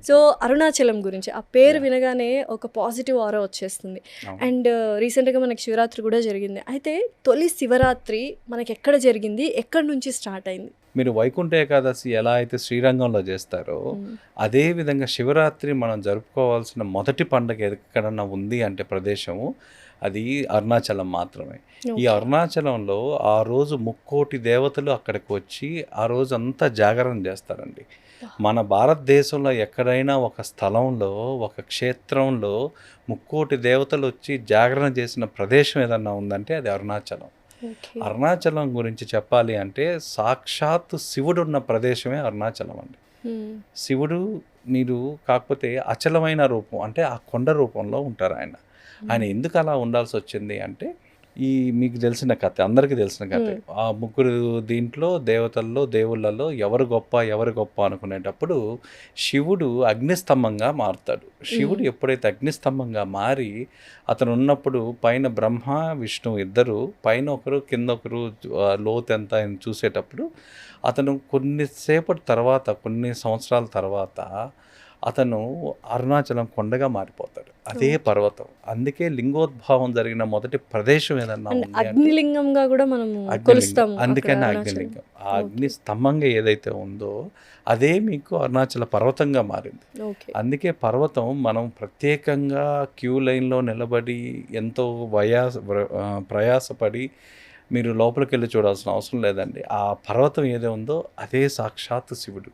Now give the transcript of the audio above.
So, Arunachalam గురించి ఆ పేరు యాహ్! వినగానే ఒక పాజిటివ్ ఆరా వచ్చేస్తుంది. అవును. అండ్ రీసెంట్‌గా మనకి శివరాత్రి కూడా జరిగింది. అయితే తొలి శివరాత్రి మనకెక్కడ జరిగింది? ఎక్కడి నుంచి స్టార్ట్ అయింది? మీరు వైకుంఠ ఏకాదశి ఎలా అయితే శ్రీరంగంలో చేస్తారో, హ్మ్. అదే విధంగా శివరాత్రి మనం జరుపుకోవాల్సిన మొదటి పండగ ఎక్కడన్నా ఉంది అంటే ప్రదేశము, అది అరుణాచలం మాత్రమే. ఈ ఓకే. అరుణాచలంలో ఆ రోజు ముక్కోటి దేవతలు అక్కడికి వచ్చి, ఆ రోజంతా జాగరణ చేస్తారండి. అబ్బా! మన భారతదేశంలో ఎక్కడైనా ఒక స్థలంలో, ఒక క్షేత్రంలో ముక్కోటి దేవతలొచ్చి జాగరణ చేసిన ప్రదేశం ఏదన్నా ఉందంటే అది అరుణాచలం. ఓకే. అరుణాచలం గురించి చెప్పాలి అంటే సాక్షాత్తు శివుడున్న ప్రదేశమే అరుణాచలం అండి. హ్మ్. శివుడు మీరు కాకపోతే అచలమైన రూపం అంటే ఆ కొండ రూపంలో ఉంటారాయన. ఆయన హ్మ్. ఎందుకు అలా ఉండాల్సొచ్చింది అంటే, ఈ మీకు తెలిసిన కథే. అందరికీ తెలిసిన కథే. హ్మ్. ఆ ముగ్గురు దీంట్లో దేవతల్లో, దేవుళ్ళలో ఎవరు గొప్ప, ఎవరు గొప్ప అనుకునేటప్పుడు శివుడు అగ్నిస్తంభంగా మారుతాడు. హ్మ్. శివుడు ఎప్పుడైతే అగ్నిస్తంభంగా మారి అతనున్నప్పుడు పైన బ్రహ్మ, విష్ణువు ఇద్దరు పైన ఒకరు, కిందొకరు లోతెంత అని చూసేటప్పుడు అతను కొన్ని సేపటి తర్వాత, కొన్ని సంవత్సరాల తర్వాత అతను అరుణాచలం కొండగా మారిపోతాడు. అదే ఓకే. పర్వతం. అందుకే లింగోద్భవం జరిగిన మొదటి ప్రదేశం ఏదన్నా అండ్ ఉంది అంటే అగ్నిలింగంగా గూడా మనము అగ్నిలింగం. కొలుస్తాము అక్కడ అందుకనే అరుణాచలం. అగ్నిలింగం. ఆ అగ్ని ఓకే. స్తంభంగా ఏదైతే ఉందో అదే మీకు అరుణాచల పర్వతంగా మారింది. ఓకే. అందుకే పర్వతం మనం ప్రత్యేకంగా క్యూ లైన్‌లో నిలబడి ఎంతో ప్రయాసపడి మీరు లోపలికెళ్ళి చూడాల్సిన అవసరం లేదండి. ఆ పర్వతం ఏదో ఉందో అదే సాక్షాత్తు శివుడు.